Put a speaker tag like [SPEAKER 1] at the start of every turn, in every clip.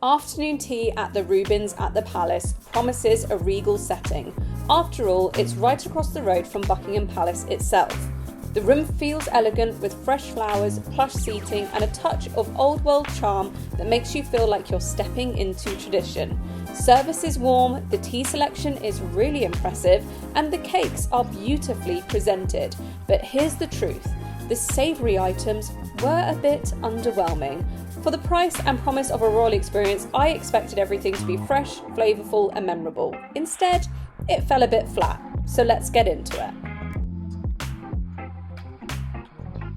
[SPEAKER 1] Afternoon tea at the Reubens at the Palace promises a regal setting. After all, it's right across the road from Buckingham Palace itself. The room feels elegant with fresh flowers, plush seating and a touch of old world charm that makes you feel like you're stepping into tradition. Service is warm, the tea selection is really impressive and the cakes are beautifully presented. But here's the truth, the savoury items were a bit underwhelming. For the price and promise of a royal experience, I expected everything to be fresh, flavourful and memorable. Instead, it fell a bit flat. So let's get into it.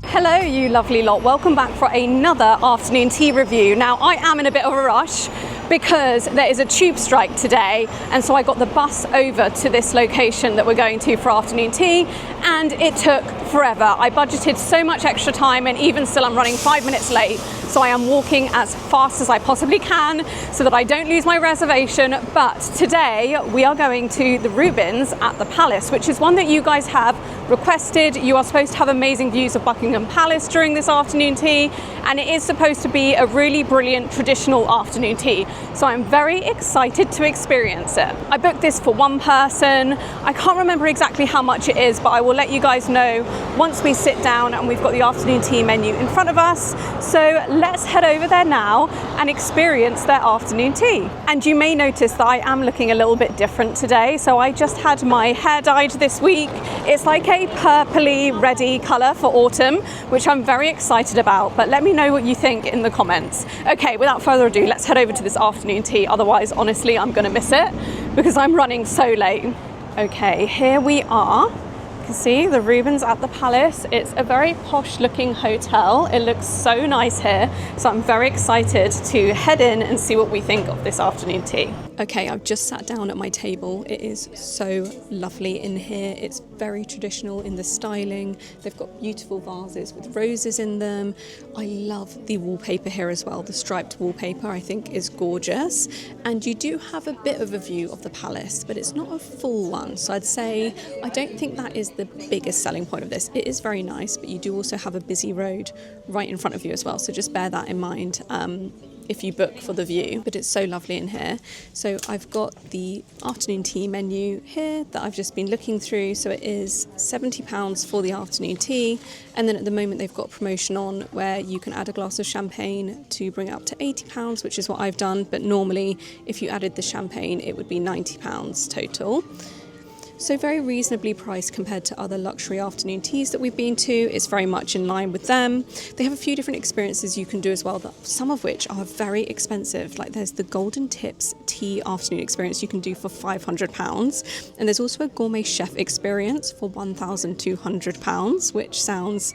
[SPEAKER 1] Hello you lovely lot, welcome back for another afternoon tea review. Now I am in a bit of a rush because there is a tube strike today, and so I got the bus over to this location that we're going to for afternoon tea, and it took forever. I budgeted so much extra time and even still I'm running 5 minutes late, so I am walking as fast as I possibly can so that I don't lose my reservation. But today we are going to the Reubens at the Palace, which is one that you guys have requested. You are supposed to have amazing views of Buckingham Palace during this afternoon tea, and it is supposed to be a really brilliant traditional afternoon tea. So I'm very excited to experience it. I booked this for one person. I can't remember exactly how much it is, but I will let you guys know once we sit down and we've got the afternoon tea menu in front of us. So let's head over there now and experience their afternoon tea. And you may notice that I am looking a little bit different today. So I just had my hair dyed this week. It's like a purpley reddy colour for autumn, which I'm very excited about, but let me know what you think in the comments. Okay, without further ado, let's head over to this afternoon tea. Otherwise, honestly, I'm gonna miss it because I'm running so late. Okay, here we are. You can see the Reubens at the Palace. It's a very posh looking hotel. It looks so nice here. So I'm very excited to head in and see what we think of this afternoon tea. Okay, I've just sat down at my table. It is so lovely in here. It's very traditional in the styling. They've got beautiful vases with roses in them. I love the wallpaper here as well. The striped wallpaper I think is gorgeous. And you do have a bit of a view of the palace, but it's not a full one. So I'd say I don't think that is the biggest selling point of this. It is very nice, but you do also have a busy road right in front of you as well. So just bear that in mind if you book for the view. But it's so lovely in here. So I've got the afternoon tea menu here that I've just been looking through. So it is £70 for the afternoon tea, and then at the moment they've got a promotion on where you can add a glass of champagne to bring it up to £80, which is what I've done, but normally if you added the champagne it would be £90 total. So very reasonably priced compared to other luxury afternoon teas that we've been to. It's very much in line with them. They have a few different experiences you can do as well, some of which are very expensive. Like there's the Golden Tips tea afternoon experience you can do for £500. And there's also a gourmet chef experience for £1,200, which sounds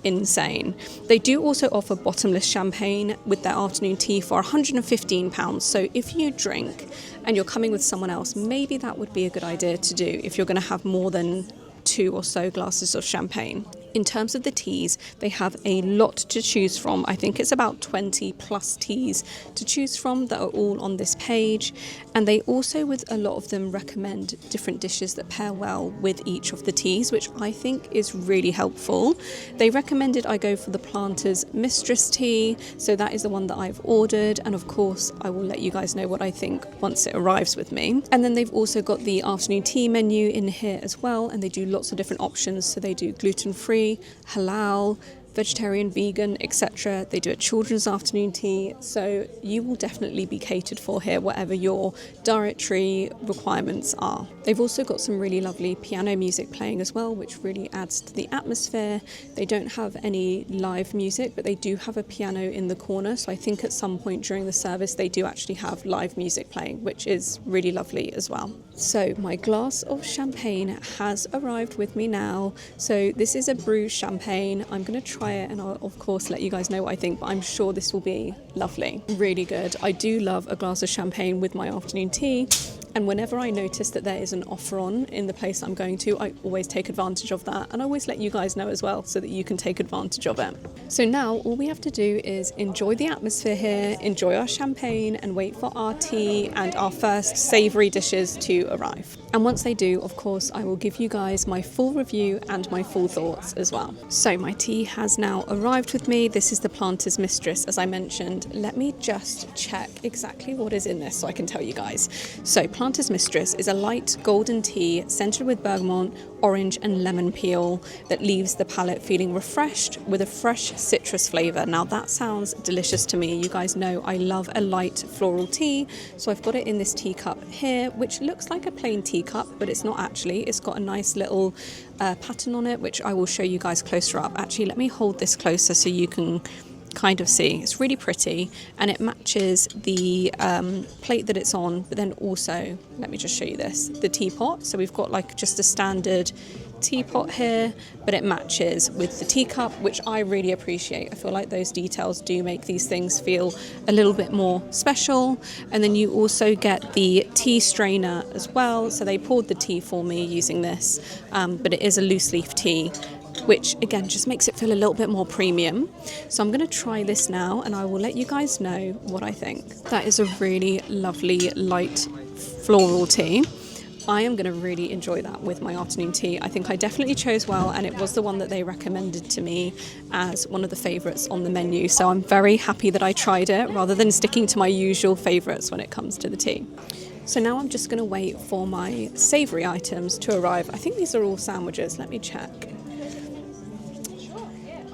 [SPEAKER 1] insane. They do also offer bottomless champagne with their afternoon tea for £115. So if you drink and you're coming with someone else, maybe that would be a good idea to do if you're going to have more than 2 or so glasses of champagne. In terms of the teas, they have a lot to choose from. I think it's about 20 plus teas to choose from that are all on this page. And they also, with a lot of them, recommend different dishes that pair well with each of the teas, which I think is really helpful. They recommended I go for the Planter's Mistress tea. So that is the one that I've ordered. And of course, I will let you guys know what I think once it arrives with me. And then they've also got the afternoon tea menu in here as well. And they do lots of different options. So they do gluten-free, halal, vegetarian, vegan, etc. They do a children's afternoon tea, so you will definitely be catered for here, whatever your dietary requirements are. They've also got some really lovely piano music playing as well, which really adds to the atmosphere. They don't have any live music, but they do have a piano in the corner, so I think at some point during the service they do actually have live music playing, which is really lovely as well. So my glass of champagne has arrived with me now. So this is a Bruges champagne. I'm going to try it and I'll of course let you guys know what I think, but I'm sure this will be lovely. Really good. I do love a glass of champagne with my afternoon tea. And whenever I notice that there is an offer on in the place I'm going to, I always take advantage of that, and I always let you guys know as well so that you can take advantage of it. So now all we have to do is enjoy the atmosphere here, enjoy our champagne, and wait for our tea and our first savoury dishes to arrive. And once they do, of course, I will give you guys my full review and my full thoughts as well. So my tea has now arrived with me. This is the Planter's Mistress, as I mentioned. Let me just check exactly what is in this so I can tell you guys. So Planter's Mistress is a light golden tea scented with bergamot, orange and lemon peel that leaves the palate feeling refreshed with a fresh citrus flavour. Now that sounds delicious to me. You guys know I love a light floral tea, so I've got it in this teacup here, which looks like a plain teacup, but it's not actually. It's got a nice little pattern on it, which I will show you guys closer up. Actually, let me hold this closer so you can kind of see. It's really pretty, and it matches the plate that it's on, but then also, let me just show you this, the teapot. So we've got like just a standard teapot here, but it matches with the teacup, which I really appreciate. I feel like those details do make these things feel a little bit more special. And then you also get the tea strainer as well. So they poured the tea for me using this, but it is a loose leaf tea, which again just makes it feel a little bit more premium. So I'm going to try this now and I will let you guys know what I think. That is a really lovely light floral tea. I am going to really enjoy that with my afternoon tea. I think I definitely chose well, and it was the one that they recommended to me as one of the favourites on the menu. So I'm very happy that I tried it rather than sticking to my usual favourites when it comes to the tea. So now I'm just going to wait for my savoury items to arrive. I think these are all sandwiches. Let me check.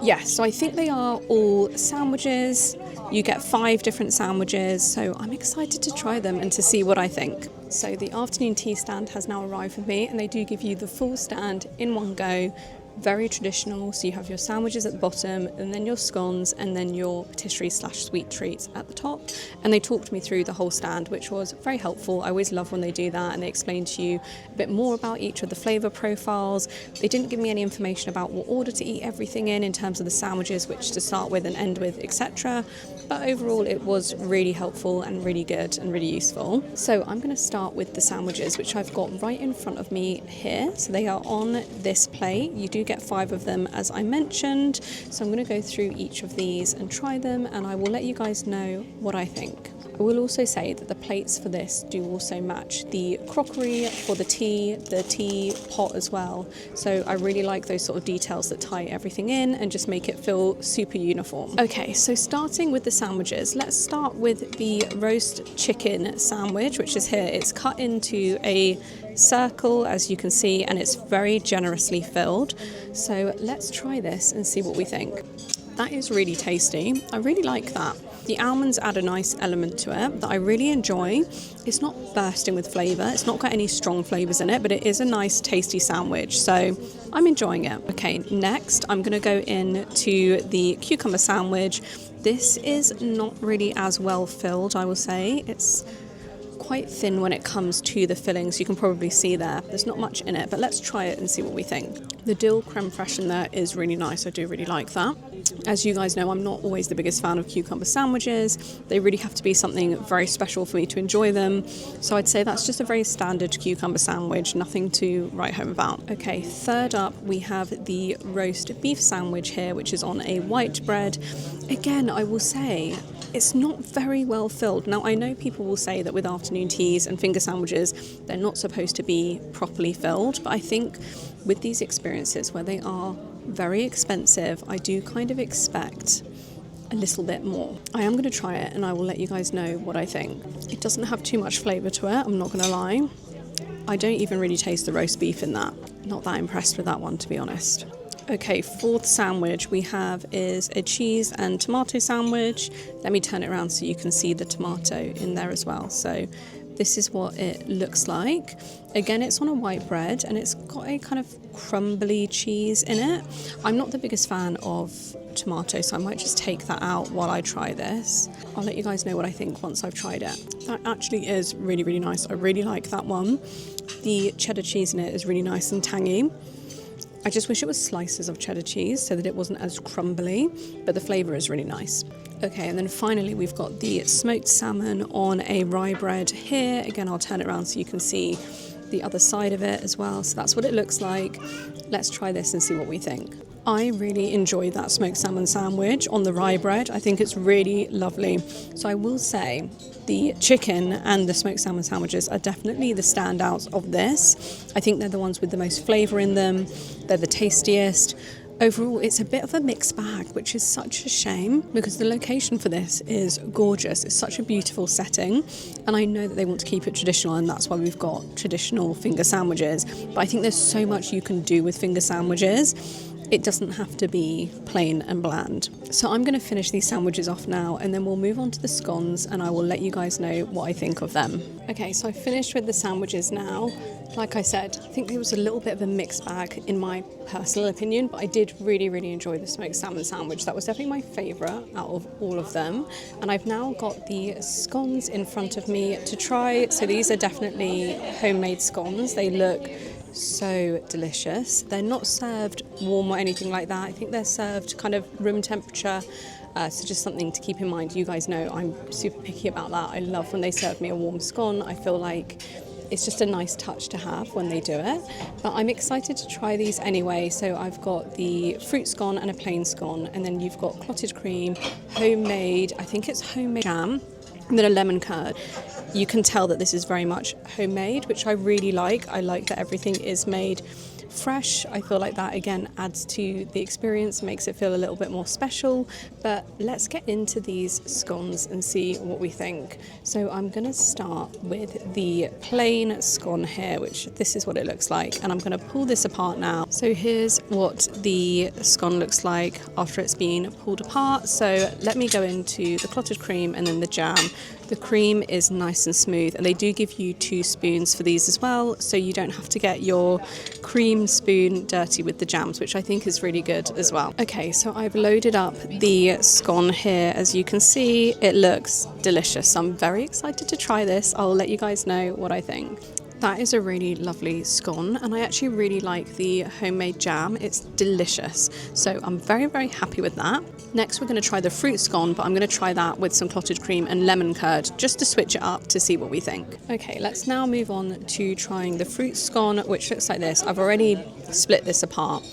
[SPEAKER 1] Yes, so I think they are all sandwiches. You get 5 different sandwiches, so I'm excited to try them and to see what I think. So the afternoon tea stand has now arrived with me, and they do give you the full stand in one go. Very traditional, so you have your sandwiches at the bottom and then your scones and then your patisserie / sweet treats at the top. And they talked me through the whole stand, which was very helpful. I always love when they do that and they explain to you a bit more about each of the flavour profiles. They didn't give me any information about what order to eat everything in terms of the sandwiches, which to start with and end with, etc. But overall it was really helpful and really good and really useful. So I'm going to start with the sandwiches, which I've got right in front of me here. So they are on this plate. You do get 5 of them, as I mentioned. So I'm going to go through each of these and try them, and I will let you guys know what I think. I will also say that the plates for this do also match the crockery for the tea pot as well. So I really like those sort of details that tie everything in and just make it feel super uniform. Okay, so starting with the sandwiches, let's start with the roast chicken sandwich, which is here. It's cut into a circle, as you can see, and it's very generously filled. So let's try this and see what we think. That is really tasty. I really like that. The almonds add a nice element to it that I really enjoy. It's not bursting with flavour. It's not got any strong flavours in it, but it is a nice tasty sandwich. So I'm enjoying it. Okay, next I'm going to go into the cucumber sandwich. This is not really as well filled, I will say. It's quite thin when it comes to the fillings. You can probably see there's not much in it, but let's try it and see what we think. The dill creme fraiche in there is really nice. I do really like that. As you guys know, I'm not always the biggest fan of cucumber sandwiches. They really have to be something very special for me to enjoy them. So I'd say that's just a very standard cucumber sandwich, nothing to write home about. Okay, third up we have the roast beef sandwich here, which is on a white bread. Again, I will say it's not very well filled. Now, I know people will say that with afternoon teas and finger sandwiches, they're not supposed to be properly filled, but I think with these experiences where they are very expensive, I do kind of expect a little bit more. I am going to try it and I will let you guys know what I think. It doesn't have too much flavour to it, I'm not going to lie. I don't even really taste the roast beef in that. Not that impressed with that one, to be honest. Okay, fourth sandwich we have is a cheese and tomato sandwich. Let me turn it around so you can see the tomato in there as well. So this is what it looks like. Again, it's on a white bread and it's got a kind of crumbly cheese in it. I'm not the biggest fan of tomato, so I might just take that out while I try this. I'll let you guys know what I think once I've tried it. That actually is really, really nice. I really like that one. The cheddar cheese in it is really nice and tangy. I just wish it was slices of cheddar cheese so that it wasn't as crumbly, but the flavour is really nice. Okay, and then finally we've got the smoked salmon on a rye bread here. Again, I'll turn it around so you can see the other side of it as well. So that's what it looks like. Let's try this and see what we think. I really enjoy that smoked salmon sandwich on the rye bread. I think it's really lovely. So I will say the chicken and the smoked salmon sandwiches are definitely the standouts of this. I think they're the ones with the most flavour in them. They're the tastiest. Overall, it's a bit of a mixed bag, which is such a shame because the location for this is gorgeous. It's such a beautiful setting, and I know that they want to keep it traditional, and that's why we've got traditional finger sandwiches. But I think there's so much you can do with finger sandwiches. It doesn't have to be plain and bland. So I'm going to finish these sandwiches off now, and then we'll move on to the scones, and I will let you guys know what I think of them. Okay, so I finished with the sandwiches now. Like I said, I think it was a little bit of a mixed bag in my personal opinion, but I did really, really enjoy the smoked salmon sandwich. That was definitely my favourite out of all of them. And I've now got the scones in front of me to try. So these are definitely homemade scones. They look so delicious. They're not served warm or anything like that. I think they're served kind of room temperature. So just something to keep in mind. You guys know I'm super picky about that. I love when they serve me a warm scone. I feel like it's just a nice touch to have when they do it. But I'm excited to try these anyway. So I've got the fruit scone and a plain scone, and then you've got clotted cream, homemade, I think it's homemade jam, and then a lemon curd. You can tell that this is very much homemade, which I really like. I like that everything is made fresh. I feel like that again adds to the experience, makes it feel a little bit more special. But let's get into these scones and see what we think. So I'm going to start with the plain scone here, which this is what it looks like, and I'm going to pull this apart now. So here's what the scone looks like after it's been pulled apart. So let me go into the clotted cream and then the jam. The cream is nice and smooth, and they do give you 2 spoons for these as well, so you don't have to get your cream spoon dirty with the jams, which I think is really good as well. Okay, so I've loaded up the scone here. As you can see, it looks delicious. I'm very excited to try this. I'll let you guys know what I think. That is a really lovely scone, and I actually really like the homemade jam. It's delicious, so I'm very, very happy with that. Next, we're going to try the fruit scone, but I'm going to try that with some clotted cream and lemon curd just to switch it up to see what we think. Okay, let's now move on to trying the fruit scone, which looks like this. I've already split this apart,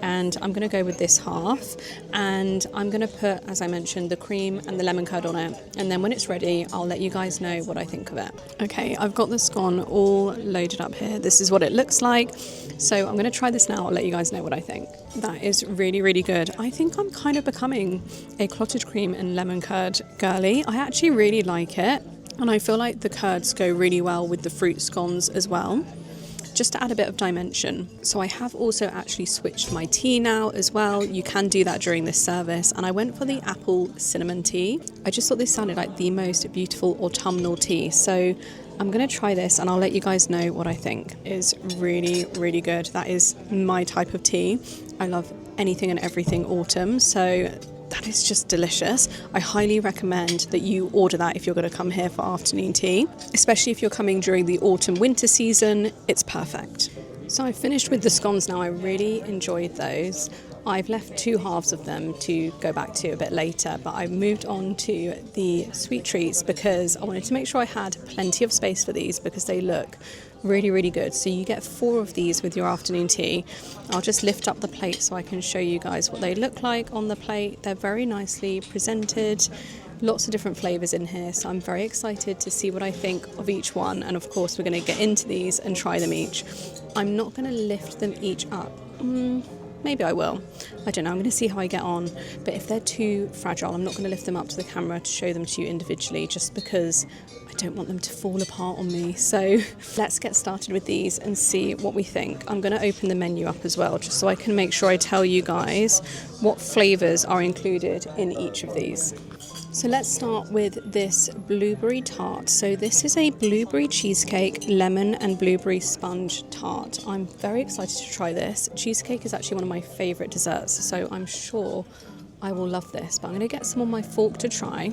[SPEAKER 1] and I'm going to go with this half, and I'm going to put, as I mentioned, the cream and the lemon curd on it, and then when it's ready I'll let you guys know what I think of it. Okay, I've got the scone all loaded up here. This is what it looks like, so I'm going to try this now. I'll let you guys know what I think. That is really, really good. I think I'm kind of becoming a clotted cream and lemon curd girly. I actually really like it, and I feel like the curds go really well with the fruit scones as well, just to add a bit of dimension. So I have also actually switched my tea now as well. You can do that during this service, and I went for the apple cinnamon tea. I just thought this sounded like the most beautiful autumnal tea, so I'm going to try this and I'll let you guys know what I think. It's really, really good. That is my type of tea. I love anything and everything autumn, so that is just delicious. I highly recommend that you order that if you're going to come here for afternoon tea, especially if you're coming during the autumn winter season. It's perfect. So I finished with the scones now. I really enjoyed those. I've left 2 halves of them to go back to a bit later, but I moved on to the sweet treats because I wanted to make sure I had plenty of space for these because they look really, really good. So you get 4 of these with your afternoon tea. I'll just lift up the plate so I can show you guys what they look like on the plate. They're very nicely presented. Lots of different flavours in here, so I'm very excited to see what I think of each one, and of course we're going to get into these and try them each. I'm not going to lift them each up. Maybe I will. I don't know, I'm going to see how I get on, but if they're too fragile I'm not going to lift them up to the camera to show them to you individually, just because I don't want them to fall apart on me. So let's get started with these and see what we think. I'm going to open the menu up as well, just so I can make sure I tell you guys what flavours are included in each of these. So let's start with this blueberry tart. So this is a blueberry cheesecake, lemon and blueberry sponge tart. I'm very excited to try this. Cheesecake is actually one of my favourite desserts, so I'm sure I will love this. But I'm going to get some on my fork to try.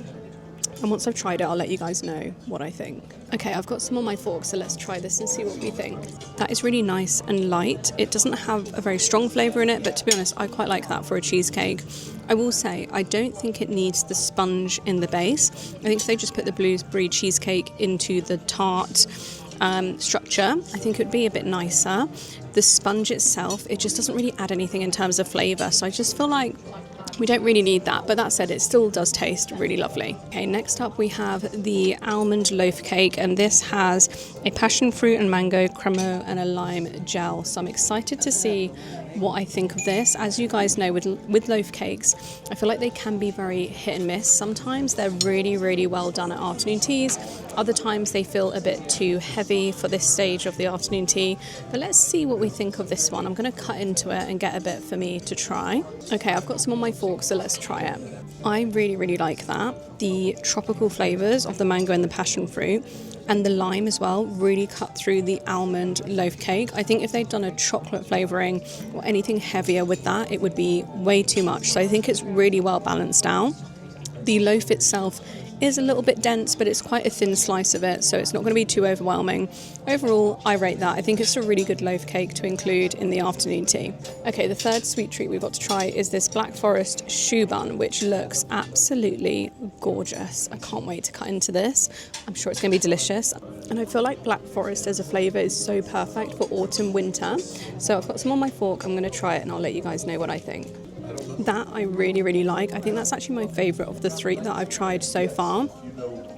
[SPEAKER 1] And once I've tried it, I'll let you guys know what I think. Okay, I've got some on my fork, so let's try this and see what we think. That is really nice and light. It doesn't have a very strong flavour in it, but to be honest, I quite like that for a cheesecake. I will say, I don't think it needs the sponge in the base. I think if they just put the blueberry cheesecake into the tart structure, I think it would be a bit nicer. The sponge itself, it just doesn't really add anything in terms of flavour, so I just feel like we don't really need that, but that said, it still does taste really lovely. Okay, next up we have the almond loaf cake, and this has a passion fruit and mango cremo and a lime gel. So I'm excited to see what I think of this. As you guys know, with loaf cakes, I feel like they can be very hit and miss. Sometimes they're really, really well done at afternoon teas. Other times they feel a bit too heavy for this stage of the afternoon tea. But let's see what we think of this one. I'm going to cut into it and get a bit for me to try. Okay, I've got some on my fork, so let's try it. I really, really like that. The tropical flavours of the mango and the passion fruit and the lime as well really cut through the almond loaf cake. I think if they'd done a chocolate flavouring or anything heavier with that, it would be way too much. So I think it's really well balanced out. The loaf itself is a little bit dense, but it's quite a thin slice of it, so it's not going to be too overwhelming. Overall, I rate that. I think it's a really good loaf cake to include in the afternoon tea. Okay, the third sweet treat we've got to try is this Black Forest shoe bun, which looks absolutely gorgeous. I can't wait to cut into this. I'm sure it's going to be delicious. And I feel like Black Forest as a flavour is so perfect for autumn, winter. So I've got some on my fork. I'm going to try it and I'll let you guys know what I think. That I really, really like. I think that's actually my favourite of the three that I've tried so far.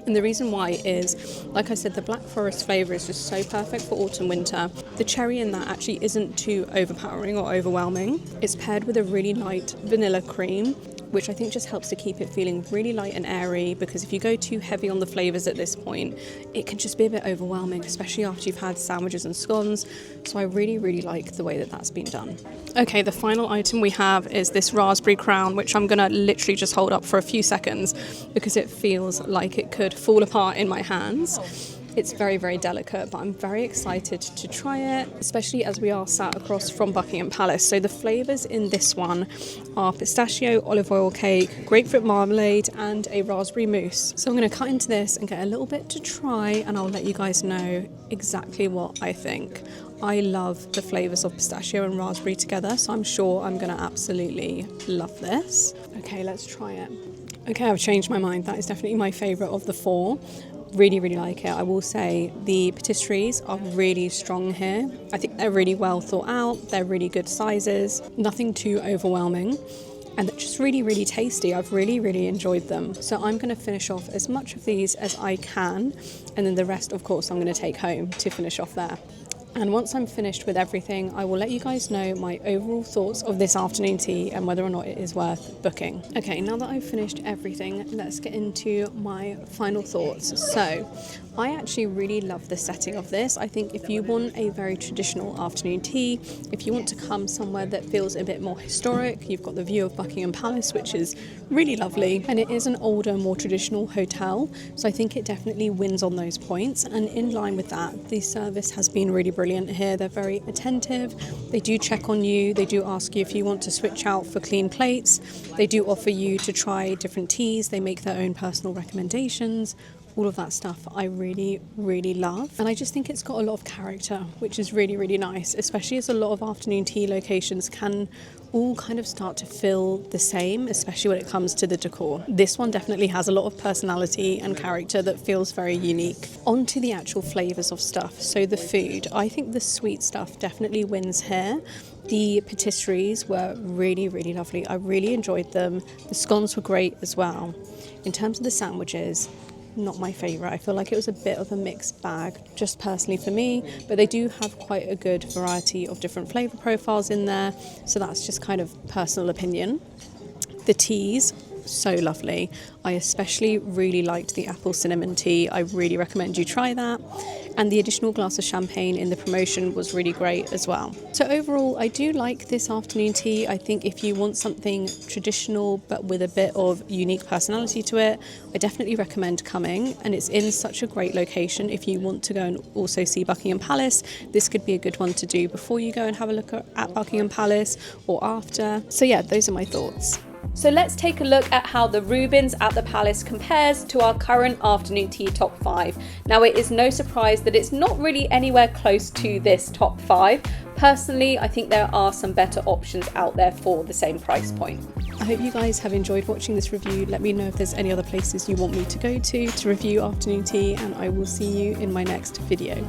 [SPEAKER 1] And the reason why is, like I said, the Black Forest flavour is just so perfect for autumn, winter. The cherry in that actually isn't too overpowering or overwhelming. It's paired with a really light vanilla cream, which I think just helps to keep it feeling really light and airy, because if you go too heavy on the flavours at this point, it can just be a bit overwhelming, especially after you've had sandwiches and scones. So I really, really like the way that that's been done. Okay, the final item we have is this raspberry crown, which I'm gonna literally just hold up for a few seconds because it feels like it could fall apart in my hands. It's very, very delicate, but I'm very excited to try it, especially as we are sat across from Buckingham Palace. So the flavours in this one are pistachio, olive oil cake, grapefruit marmalade, and a raspberry mousse. So I'm going to cut into this and get a little bit to try, and I'll let you guys know exactly what I think. I love the flavours of pistachio and raspberry together, so I'm sure I'm going to absolutely love this. Okay, let's try it. Okay, I've changed my mind. That is definitely my favourite of the four. Really, really like it. I will say the patisseries are really strong here. I think they're really well thought out. They're really good sizes, nothing too overwhelming, and they're just really, really tasty. I've really, really enjoyed them. So I'm going to finish off as much of these as I can, and then the rest, of course, I'm going to take home to finish off there. And once I'm finished with everything, I will let you guys know my overall thoughts of this afternoon tea and whether or not it is worth booking. Okay, now that I've finished everything, let's get into my final thoughts. So, I actually really love the setting of this. I think if you want a very traditional afternoon tea, if you want to come somewhere that feels a bit more historic, you've got the view of Buckingham Palace, which is really lovely, and it is an older, more traditional hotel, so I think it definitely wins on those points. And in line with that, the service has been really brilliant here. They're very attentive, they do check on you, they do ask you if you want to switch out for clean plates, they do offer you to try different teas, they make their own personal recommendations. All of that stuff I really, really love. And I just think it's got a lot of character, which is really, really nice, especially as a lot of afternoon tea locations can all kind of start to feel the same, especially when it comes to the decor. This one definitely has a lot of personality and character that feels very unique. On to the actual flavours of stuff. So the food, I think the sweet stuff definitely wins here. The patisseries were really, really lovely. I really enjoyed them. The scones were great as well. In terms of the sandwiches, not my favourite. I feel like it was a bit of a mixed bag, just personally for me, but they do have quite a good variety of different flavour profiles in there, so that's just kind of personal opinion. The teas, so lovely. I especially really liked the apple cinnamon tea. I really recommend you try that. And the additional glass of champagne in the promotion was really great as well. So overall, I do like this afternoon tea. I think if you want something traditional but with a bit of unique personality to it, I definitely recommend coming. And it's in such a great location. If you want to go and also see Buckingham Palace, this could be a good one to do before you go and have a look at Buckingham Palace or after. So yeah, those are my thoughts. So let's take a look at how the Reubens at the Palace compares to our current afternoon tea top 5. Now it is no surprise that it's not really anywhere close to this top 5. Personally, I think there are some better options out there for the same price point. I hope you guys have enjoyed watching this review. Let me know if there's any other places you want me to go to review afternoon tea, and I will see you in my next video.